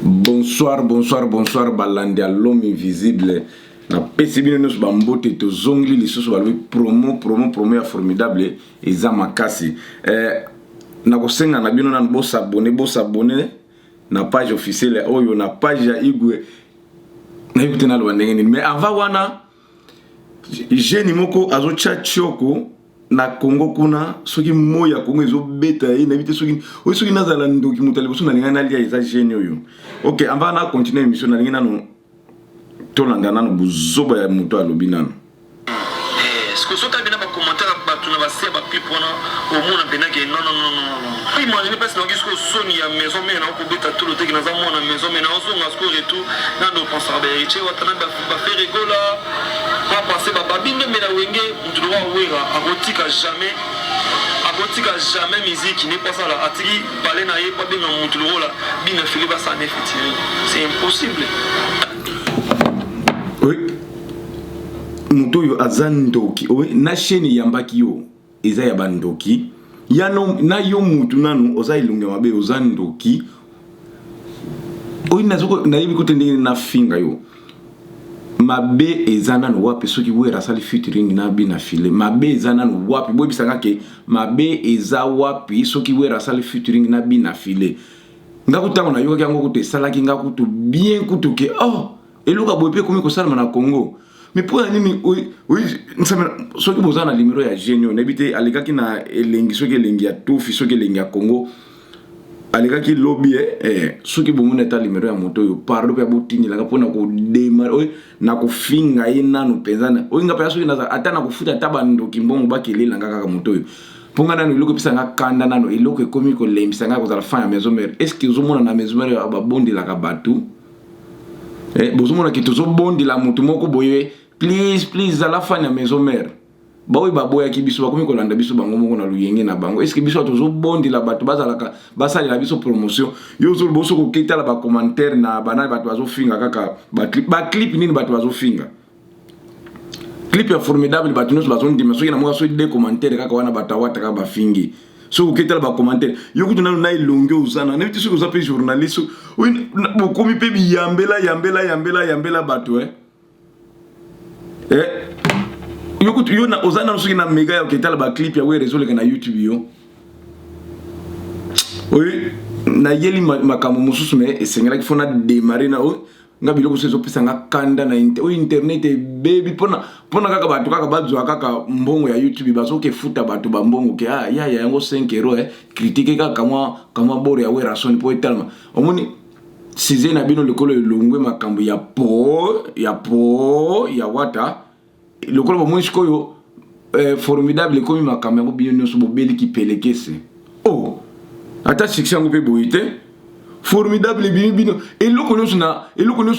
Bonsoir, bonsoir, bonsoir, balandi à l'homme invisible. Na pesibino nos bambote to zongli li soso balwe promo ya formidable eza makasi. Na kosenga na bino nan bo s'abonner na page officielle oyo na page ya Igwe na yibite na lwandenge mais avant wana jeune moko azo chachoko na Congo kuna soki moya Congo ezo beta na bite soki nazala ndoki mutale boso na lingana lia eza jeune oyo. OK, on va na continuer émission na lingana no tolanda nano buzoba ya muto alobi nano. Est-ce que soka bina ba commentaire ba tuna ba se ba pipona au monde bina ke non. Imaginez pas si on dit que Sony ya maison mais na ko beta tout le temps na za mona maison mais na on songa score et tout na do penser ba héritier watana ba faire rigola pas passer ba babinde mais na wenge mutu wa wera akotika jamais musique n'est pas ça là atiki parler na ye pas bien mutu là bina fili ba ça c'est impossible. Oui. Muto yo azandoki oui na chaîne yambaki yo eza ya bandoki ya no na yo mutu nanu oza ilunge mabe ozandoki oyi nazoko na yibi kote ndenge na finga yo mabe eza nanu wapi soki wera sali featuring na bina file mabe eza nanu wapi boy bisanga ke mabe eza wapi soki wera sali featuring na bina file ngakutanga na yo kyango kote salaki ngakutu bien kutuke eluka bope komi ko salama na Congo mais pour nini oui soki bozana limero ya genio nebite alikaki na elengi soki elengi ya tofi soki elengi ya Congo alikaki lobby soki bomona ta limero ya moto yo pardo pe botini la kapona ko démarrer na ko finga nanu penzana ngapa soki naza ata na kufuta tabando kimbongo bakelela ngaka moto yo ponga nanu iloko pisanga kanda nanu iloko ekomi ko lembisanga ko za la fin ya maison mère est-ce que uzomona na maison mère ababondi la kabatu bozomona ki tozobondi la mutu moko boye please à la fin ya maison mère bawe baboya ki biso bakomi kolanda biso bango moko na luyenge na bango est-ce que biso tozobondi la bato bazalaka basali la biso promotion yo zo boso ko keta la ba commentaire na banana bato bazofinga kaka ba clip nini bato bazofinga clip ya formidable bato nyonso bazondi meso na mwa so de commentaire kaka wana batawata kaka bafingi so uketala ba commentaire yokutu na ilonge uzana na bitu ko pe journaliste oui bokomi pe yambela bato yokutu yo na ozana soki na mega ya uketala ba clip ya we réseau na YouTube yo oui na yeli makambo mususu mais esengela ki fona démarrer na ngabi loko sezo pesa ngakanda na internet baby pona kaka bato kaka bazwa kaka mbongo ya YouTube bazo ke futa bato ba mbongo ke ya yango 5 € critique kaka kama bore ya wera son po etalma omoni size na bino lekolo elongwe makambo ya wata lekolo ba mwishiko yo formidable komi makambo yango bino nyoso bobeli ki pelekese ata section ngo pe boite formidable bino eloko nyonso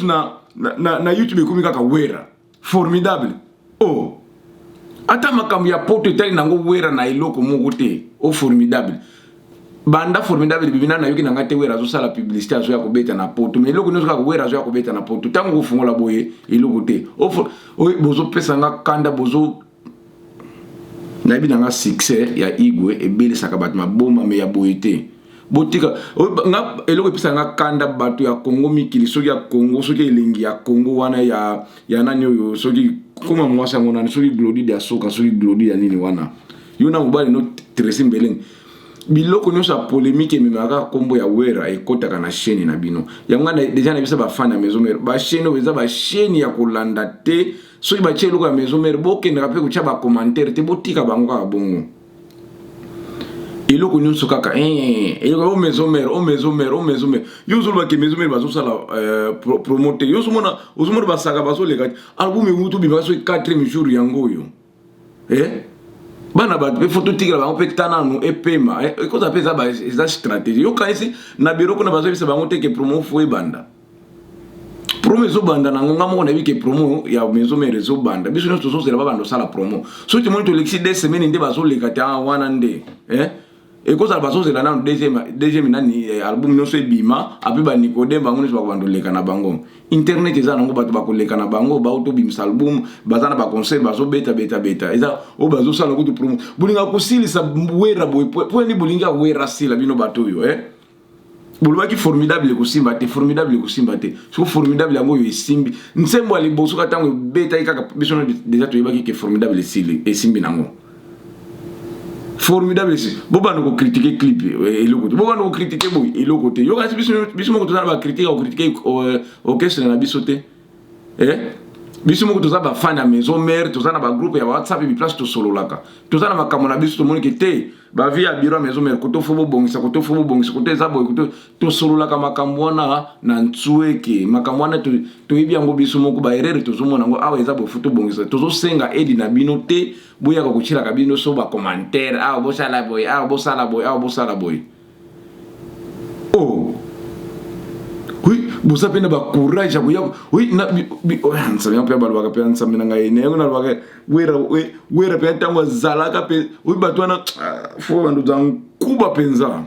na YouTube komi kaka wera formidable ata makambo ya poto tali nango wera na eloko moko te formidable banda formidable bibina na yoki na ngate wera zo sala publicité azo ya kobeta na poto mais eloko nyonso kaka wera zo ya kobeta na poto tango kofungola boye eloko te bozo pesa nga kanda bozo na bibi nga succès ya Igwe ebele saka bat maboma me ya boye te botika nga eloko pesa nga kanda bato ya Congo mikili soki ya Congo soki elengi ya Congo wana ya nani oyo soki koma mwasa ngona soki glodi ya soka soki glodi ya nini wana yona mobali no Tracy Mbeleng biloko nyonso polémique memaka kombo ya wera ekotaka na chaîne na bino yango déjà na bisa ba fan ya maison mère ba chaîne oza ba chaîne ya kolanda te soki ba chelo ko ya maison mère bokendaka pe kucha ba commentaire te botika bango ka bongo eloko nyonso kaka eloko maison mère yo zo ba ke maison mère bazo sala promoter yo zo mona basaka bazo leka album mutu bi bazo 4 jours yango yo bana bato pe photo tigala bango pe tanano epema ekoza pesa ba eza stratégie yo kaisi na bureau kuna bazo bisa bango teke promo fo banda promo zo banda na ngonga moko na bike promo ya maison mère zo banda biso nyonso zo zela bando sala promo so ti monito lexi des semaines nde bazo leka ta wana nde ekoza bazo zela na deuxième nani album nyonso ebima ape ba Nicodem bango nyonso bakobando leka na bango internet eza nango bato bakoleka na bango ba auto bimsa album bazana ba concert bazo beta eza bazo sala kutu promo bulinga kosilisa wera boy po ni bulinga wera sila bino bato yo bolobaki formidable kusimba te formidable kusimba te so formidable yango yo esimbi nsembo ali boso katango beta ikaka biso déjà toyebaki ke formidable esimbi nango formidable si bobana ko critiquer clip eloko te bobana ko critiquer boy eloko te yo kasi biso moko tozana ba critiquer o critiquer orchestre na biso te biso moko tozana ba fan ya maison mère tozana ba groupe ya WhatsApp bi place to solo laka tozana makambo na biso to moni ke te ba via bureau maison mère ko to fobo bongisa ko to fobo bongisa ko te za boy ko to solo laka makambo wana na ntsueke makambo wana to yebi yango biso moko ba erreur to zomona ngo awa eza bo foto bongisa to zo senga edi na bino te boya ko kuchira ka bino so ba commentaire awa bo sala boy awa bo sala boy awa bo sala boy oh oui bosa pena ba courage boya oui na nsami pe ba lwaka pe nsami na ngai ne ngona lwaka wera pe tango zalaka pe oui batwana fo bandu zang kuba penza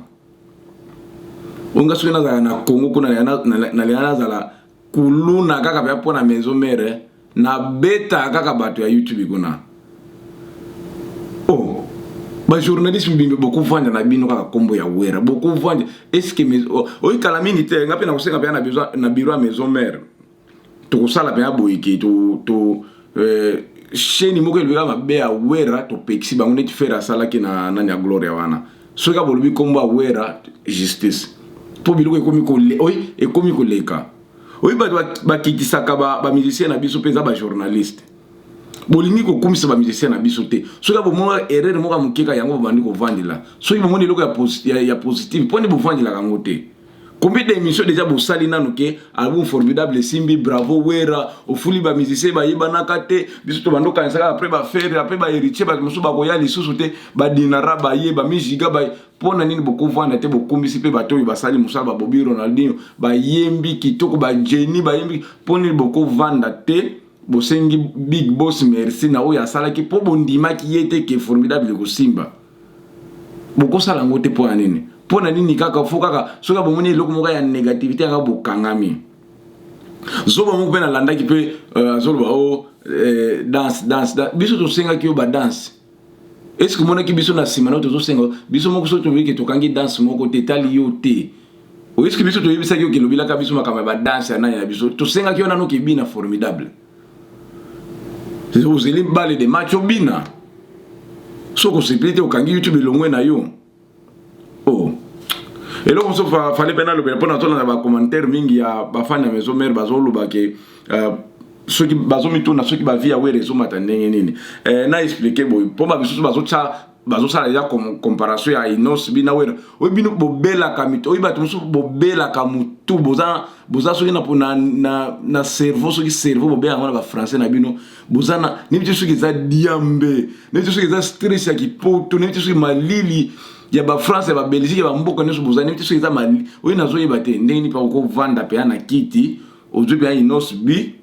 onga swena za na Congo kuna na leana zala kuluna kaka pe pona maison mère na beta kaka bato ya YouTube kuna oh ba journaliste mbimbe beaucoup vanja na bino kaka kombo ya wera beaucoup vanja est-ce que o kala mingi te ngapi na kusenga pe na besoin na bureau à maison mère to kusala pe aboyiki to sheni moko elweka mabe ya wera to pexi bango neti faire sala ki na nani ya gloria wana so ka bolobi kombo ya wera justice po biloko ekomi ko oi ekomi ko leka oi ba kitisaka ba musicien na biso peza ba journaliste bolingi ko kumisa ba musicien na biso te so ka bomona erreur moka mukeka yango bandi ko vandila so ki bomona eloko ya positive poni bo vandila kango te combien d'émissions déjà bosali nanu ke album formidable simbi bravo wera ofuli ba musicien ba yebana kate biso to bando kansaka après ba faire après ba héritier ba musu ba koya lisusu te ba dinara ba yeba mijiga ba pona nini boko vanda te bokumbisi pe bato basali musala ba Bobby Ronaldinho ba yembi kitoko ba Jenny ba yembi poni boko vanda te bosengi big boss merci na oya sala ki po bondima ki yete ke formidable ko simba boko sala ngote po nini pona nini kaka fo kaka soka bomoni eloko moka ya négativité nga bokangami zoba mo pe na landa ki pe azoloba o dance biso to senga ki yo ba dance est-ce que mona ki biso na sima na to senga biso moko so to wiki to kangi dance moko te tali yo te o est-ce que biso to yebisa ki yo ke lobila ka biso makama ba dance na ya biso to senga ki yo na no ki bina formidable c'est vous allez baler des matchs au bina soko seplete o kangi YouTube longwe na yo oh et là on se fallait peine le pour na tona ba commentaire mingi ya ba fan ya maison mère bazolo ba ke ceux qui bazomi tona ceux qui ba via we réseau matandenge nini na expliquer boy pour ba biso bazo sala ya comparaison ya Inos bina wera o bino bobela kamito o ibatu musu bobela kamutu boza soki na cerveau soki cerveau bobela ngona ba français na bino bozana ni bitu soki za diambe ni bitu soki za stress ya kipoto ni bitu soki malili ya ba France ya ba Belgique ya ba mboka neso bozana ni bitu soki za malili o inazo yebate ndeni pa ko vanda pe na kiti ozubi ya Inos bi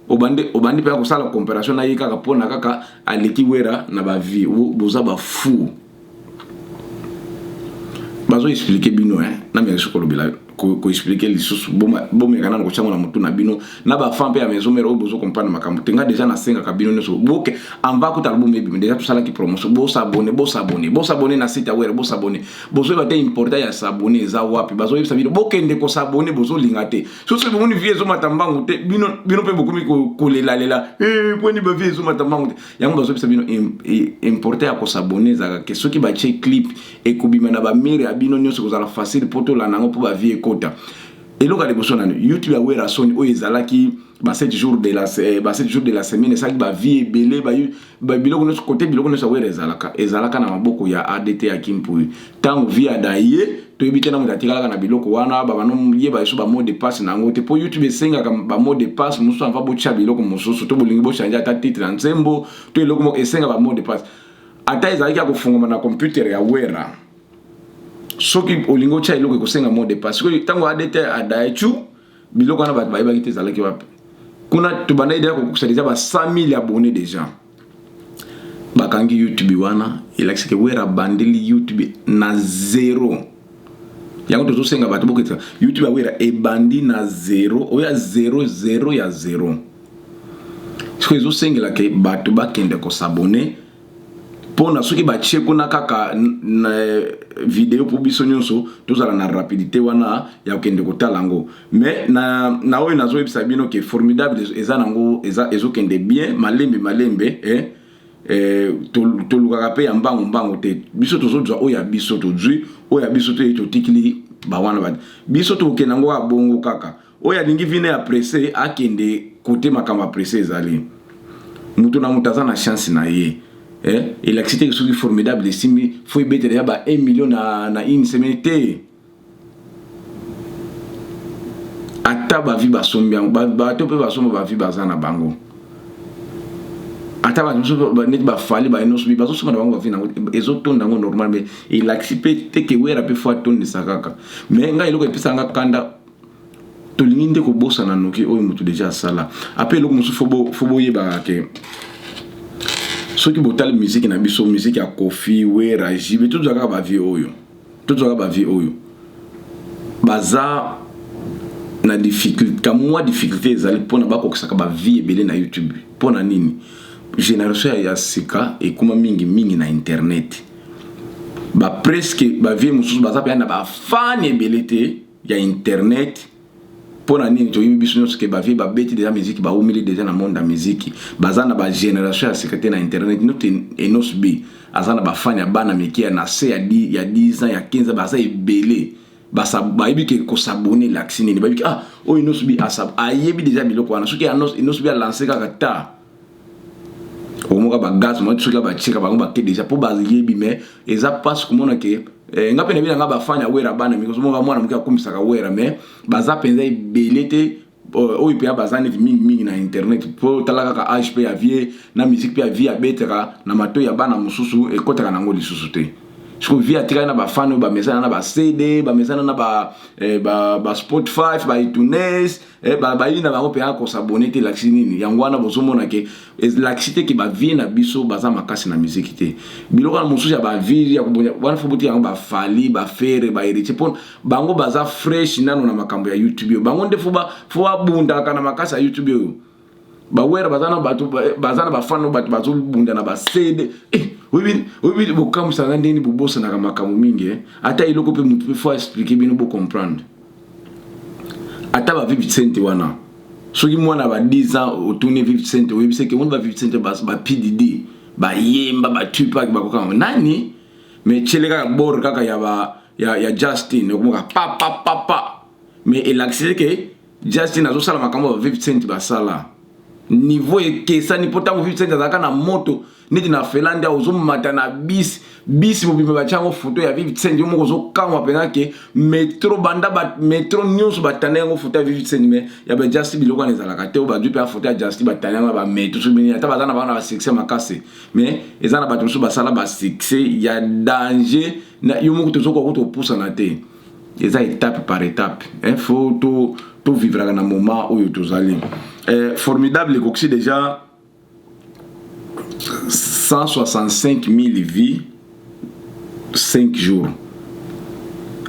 obandi pe ko sala comparaison na yika ka pona kaka aleki wera na ba vie boza ba fou bazo expliquer bino na me so ko lobela ko expliquer lisusu boma kana ko chama na mutu na bino na ba femme pe ya maison mère bozo comprendre makambo tenga déjà na senga ka bino neso boke amba ko talbo mebi déjà to sala ki promotion bo s'abonner na site ya wera bo s'abonner bozo ba te important ya s'abonner za wapi bazo yebisa bino boke nde ko s'abonner bozo lingate so so bomoni vie zo matambango te bino pe bokomi ko lela poni ba vie zo matambango te yango bazo yebisa bino important ya ko s'abonner za ke soki ba check clip e ko bimana ba mire abino nyoso ko za facile poto la nango po ba vie kota eloka liboso nanu YouTube ya wera soni o ezalaki ba 7 jours de la semaine ça ba vie belé ba biloko no côté biloko no wera ezalaka na maboko ya ADT ya Kimpui tango via daye to ebite na mudatikala na biloko wana ba bano yeba iso ba mot de passe na ngote po YouTube senga ka ba mot de passe muso ava bo cha biloko muso to bolingi bo chanja ta titre na nzembo to eloko mo esenga ba mot de passe ata ezalaki ko funga na computer ya wera soki olingo cha iloko kosenga mot de passe ko tango ADT adaichu biloko na bat bayeba kite zalaki wapi kuna tubanda idea ko kusaidia ba 100,000 abonnés déjà bakangi YouTube wana ilakisike wera bandeli YouTube na zero yango to senga bat bokita YouTube wera e bandi na zero oya 00 ya 0 so ezo sengela ke batu bakende ko s'abonner pona soki batie kuna kaka na vidéo pour biso nyonso tozala na rapidité wana ya kokende kotala yango mais na oyo nazoyebisa bino ke formidable eza nango ezokende bien malembe tolukaka mpe ya mbango te biso tozozwa oyo ya biso tozwi oyo ya biso te totikili bawana bati biso tokokende yango ya bongo kaka oyo alingi vine ya presse akende kote makambo ya presse ezali mutu na mutu aza na chance na ye il a cité que c'est formidable il faut y mettre 1 million na une semaine té ata ba vie ba sombiang ba to pe ba somba ba vie bazana bango ata ba net ba fali ba no subi ba so na bango ba vie na ezoto ndango normal mais il a cité que wera pe fois ton de sakaka mais nga iloko episa nga kanda to linginde ko bossa na noki oyo mutu déjà sala après iloko musu fobo yeba ke ceux qui botal musique na biso musique ya Kofi Wera Jibe tout zaka ba vie oyo baza na difficulté ka moi difficulté ezali pona bakokisaka ba vie ebele na YouTube pona nini génération ya sika et kuma mingi na internet ba presque ba vie mususu baza pe na ba fan ebele te ya internet pona nini to yibi biso nyonso ke ba vie ba beti déjà musique ba umili déjà na monde ya musique bazana ba génération ya secrétaire na internet note enos bi azana ba fan ya bana mekia na se ya 10 ans ya 15 ans baza ebele basa ba yibi ke ko s'abonner l'accine ni ba yibi o enos bi asab ayebi déjà biloko wana soki enos bi a lancer kaka ta omoka ba gaz mo soki ba chika ba ke déjà po ba yebi mais eza pas komona ke nga pena bina nga bafanya wera bana mikoso mo mwana mukia kumisaka wera mais baza penza ibelete o ipe bazane mingi na internet po talaka ka HP ya vie na musique pe ya vie abetera na mato ya bana mususu ekotaka nango lisusu te siko vie atika na bafano ba mesana na ba CD ba mesana na ba Spotify ba iTunes ba ina ba ope ko s'abonner te laxini yangwana bozomona ke laxité ki ba vie na biso baza makasi na musique te biloko na mususu ya ba vie ya kubonya wana fobuti yango ba fali ba fere ba héritier pon bango baza fresh nano na makambo ya YouTube bango nde fo abunda kana makasi ya YouTube yo ba wera bazana batu bazana bafano batu bazobunda na ba CD oui bokamu sanga ndeni bobosa na makambo mingi ata iloko pe mutu faut expliquer bino bo comprendre ata ba 50 cent wana soki mwana ba 10 ans otuni 50 cent oui c'est que mon ba 50 cent ba PDD ba yemba ba Tupac ba kokama nani mais chelega bor kaka ya Justin okomoka pa mais il accélère que Justin azo sala makambo ba 50 cent ba sala niveau que ça ni potango 50 cent azaka na moto neti na Finlande ozomata na bis mobimba bachango photo ya 50 cent yo moko zo kamwa pena ke metro banda metro news batana yango photo ya 50 cent mais ya ba Justin biloko na ezalaka te o ba dupe ya photo ya Justin batana yango ba metro so bini ata bazana bana ba succès makase mais ezana bato so basala ba succès ya danger na yo moko tozoko ko to poussa na te eza étape par étape faut to vivre na moment où tozali formidable koksi déjà 165 000 vies 5 jours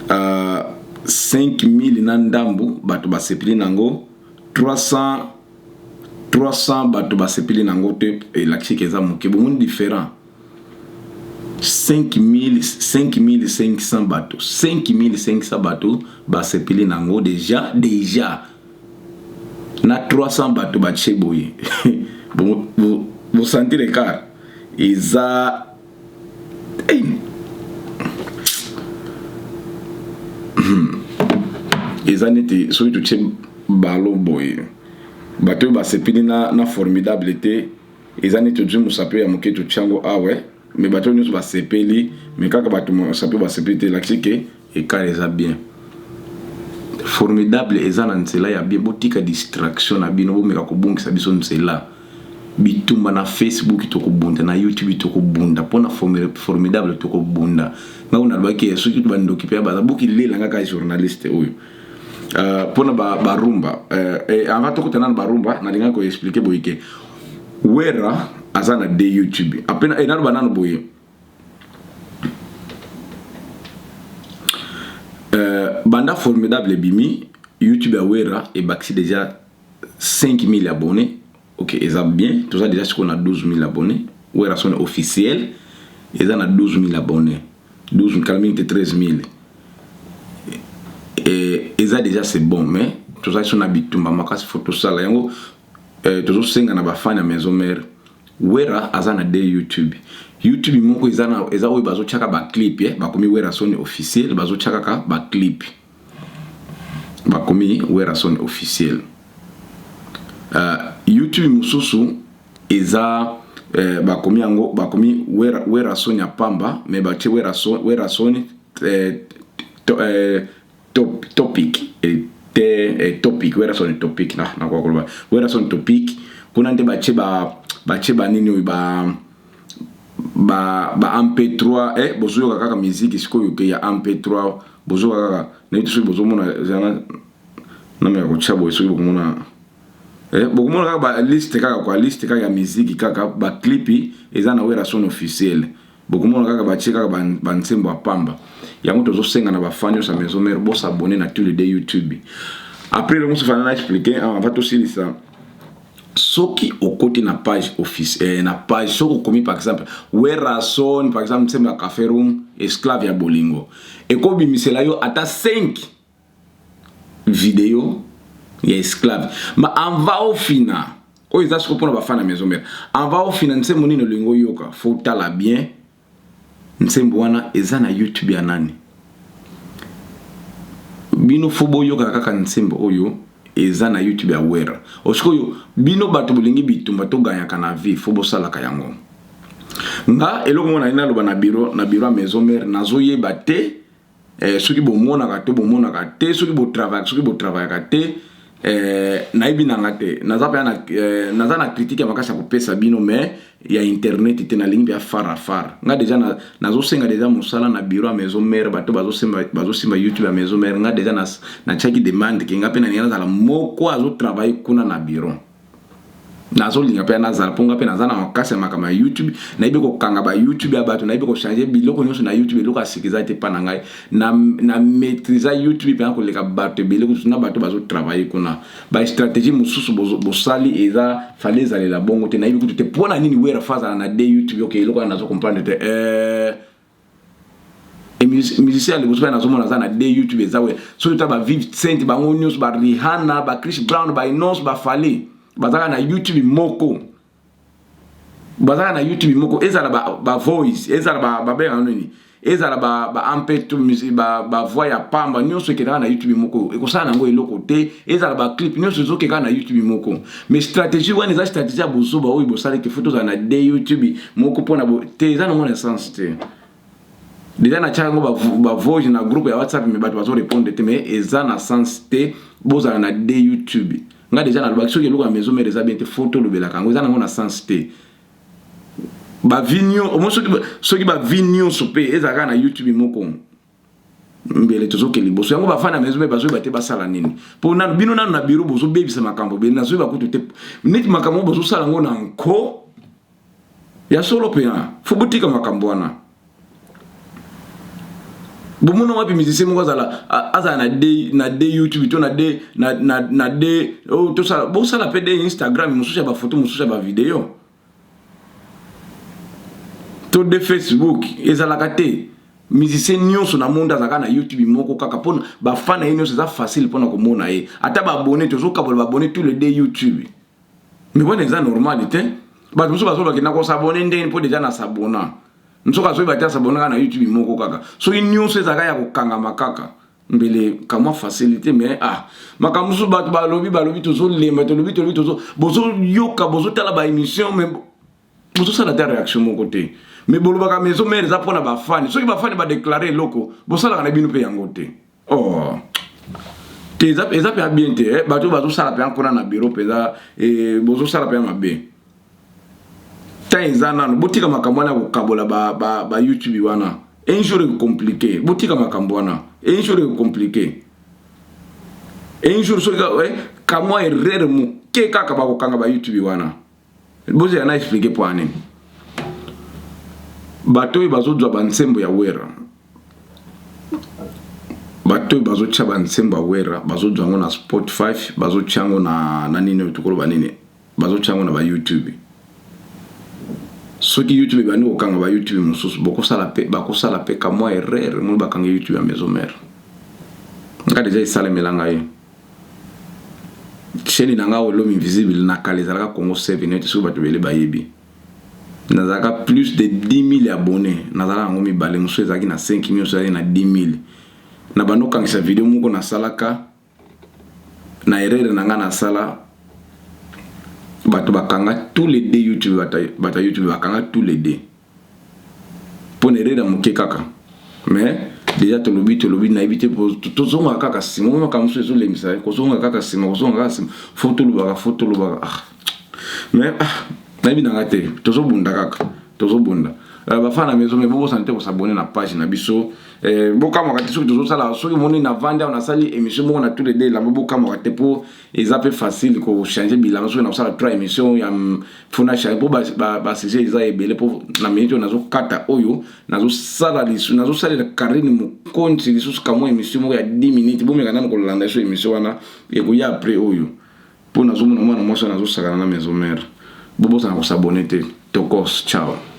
5 000 nandambu bato basepeli nango 300 bato basepeli nango te elakisi eza moke bomoni différent 5500 bato 5500 bato basepeli nango déjà na 300 bato batie boye vous sentez l'écart eza eza neti soki totie balo boye bato basepeli na formidable te eza neti ozwi mosape ya moke totiango awe mais bato nyonso basepeli mais kaka bato mosape basepeli te lakisi ke écart eza bien formidable eza na nzela ya bien botika distraction na bino bomeka kobongisa biso nzela bitumba na Facebook tokobunda na YouTube tokobunda pona formidable tokobunda nga una lobaki soki to bando kipe baza boki lela nga ka journaliste oyo pona ba rumba avant tokotana ba rumba na linga ko expliquer boyike wera azana de YouTube apena na banana boye banda formidable bimi YouTube a wera et baxi déjà 5000 abonnés. Ok, ça bien. Tout ça déjà, on a 12 000 abonnés. Wera son officiel. ils ont 12 000 abonnés 12 000 13 000 et ça déjà c'est bon mais tout ça sont habitumba makasi photo sala yango toujours senga na bafanya maison mère wera azana de YouTube moko eza oyo bazo chaka ba clip bakomi wera son officiel bazo chaka ka ba clip bakomi wera son officiel YouTube mususu eza bakomi yango bakomi wera son ya pamba mais bache wera son topic topic wera son topic na kwa kolba wera son topic kuna nde bache ba nini ba MP3 bozo kaka musique sikoyo ke ya MP3 bozo kaka na itu bozo mona zana na me ko chabo eso bokumona bokumona kaka ba liste kaka ya musique kaka ba clipi ezana wera son officiel bokumona kaka bache kaka ba nsembo apamba yango tozo senga na bafanyo sa maison mère bo s'abonner na tous les YouTube après le monsieur va expliquer on va aussi dire ça soki au côté na page office na page soko komi par exemple wera son par exemple semba café room esclave ya bolingo et ko bimisela yo ata 5 vidéo ya esclave ma en va au fina o isa soko pona ba fana maison mère en va au fina nsembo nino lingo yoka faut tala bien nsembo wana eza na YouTube ya nani bino fobo yoka kaka nsembo oyo eza na YouTube ya wera osikoyo bino bato bolingi bitumba to ganyaka na vie fobo sala ka yango nga eloko mona ina loba na bureau a maison mère nazoyeba te soki bomona ka to bomona ka te soki bo travail ka te naibi nanga te naza na critique ya makasa ko pesa bino mais ya internet te na lingi ya far nga deja nazo senga deja musala na bureau a maison mère bato bazo simba YouTube ya maison mère nga deja na chaki demande ke nga pe na nina zala moko azo travail kuna na bureau nazo linga pe na zala ponga pe na zana makasa makama YouTube na ibe ko kanga ba YouTube ya bato na ibe ko changer biloko nyonso na YouTube eloko asikiza te pa na ngai na maîtriser YouTube pe ko leka bato biloko na bato bazo travailler kuna ba stratégie mususu bosali eza fallait aller la bongo te na ibe ko te pona nini wera faza na de YouTube okay eloko nazo comprendre te et musicien le bosoba na zomo na de YouTube ezawe so ta ba Viv Saint ba news ba Rihanna ba Chris Brown ba Inos ba Fally bazaka na YouTube moko ezala ba voice ezala ba bega nini ezala ba ampetu musique ba voix ya pamba nyonso ekena na YouTube moko ekosala ngo eloko te ezala ba clip nyonso zokeka na YouTube moko mais stratégie wana eza stratégie ya bozoba oyo bosala ke photos na de YouTube moko pona te eza na sens te déjà na chango ba voice na groupe ya WhatsApp me bato bazo répondre te mais eza na sens te bozala na de YouTube nga deja na lobaki soki eloko ya maison mère eza bien te photo lobela kango eza nango na sens te ba vinyo soki ba vinyo sope ezaka na YouTube moko mbele tozoke liboso yango bafana maison mère bazo bate basala nini po na bino nanu na bureau bozo bebisa makambo be nazo ba kutu te neti makambo bozo sala ngo na nko ya solo pe fo butika makambo wana bomono wapi musicien moko azala na de YouTube to na de to sala bo sala pe de Instagram mususu ba photo mususu ba video to de Facebook ezala kate musicien nyonso na monde azaka na YouTube moko kaka pona ba fan na nyonso za facile pona ko mona e ata ba abonné to zo ka ba abonné tous les deux YouTube mais bon c'est normal te ba mususu ba so ba kina ko s'abonner ndeni po déjà na s'abonner nsoka so ibata sabona na YouTube moko kaka so nyonso ezaka ya kokanga makaka mbele kamwa facilité mais makamusu bato balobi tozo lemba tozo bozo yoka bozo tala ba émission mais bozo sala ta réaction mon côté mais boloba ka maison mère za pona ba fan so ki ba fan ba déclarer loko bosala na bino pe yango te te eza pe bien te bato bazo sala pe encore na bureau peza bozo sala pe mabe Tanzania botika makambo na kokabola ba YouTube wana un jour compliqué botika makambo wana un jour compliqué un jour so kamwa erreur mu ke kaka ba kokanga ba YouTube wana boze na expliquer pour ane bato bazo dwa bansembo ya wera bato bazo cha bansembo ya wera bazo dwa ngo na Spotify bazo chango na nini tukolo banini bazo chango na ba YouTube ceux qui YouTube bani okanga ba YouTube mususu bokosala pe ka moi erreur mo bakanga YouTube ya maison mère nga déjà isale melanga ye chaîne nanga L'Homme Invisible na kalezalaka Congo 7 net sur bato bele bayebi nazaka plus de 10 000 abonnés nazala ngomi bale musu ezaki na 5 000 so na 10 000 na bando kangisa vidéo moko na salaka na erreur nanga na sala bato bakanga tous les deux YouTube bata YouTube bakanga tous les deux pour ne erreur moke kaka mais déjà to lobby na éviter pour tout zonga kaka sima mo kamusu zo lemisa ko zonga kaka sima photo lobaka mais na bi na te to zo bunda kaka to zo bunda ba fana maison mais bobo santé ko s'abonner na page na biso boka mo kati to zo sala so moni na vanda on a sali émission mo na tous les deux la boka mo kati pour peu facile ko changer bilan so na sala 3 émissions ya fona changer pour ba c'est ça ebele pour na minute na zo kata oyo na zo sala lisu na zo sala carine mo konti lisu ka mo émission mo ya 10 minutes bo me kana ko landa so émission wana e ko ya après oyo pour na zo mo na mo na zo sala na maison mère bobo sana ko s'abonner te tokos ciao.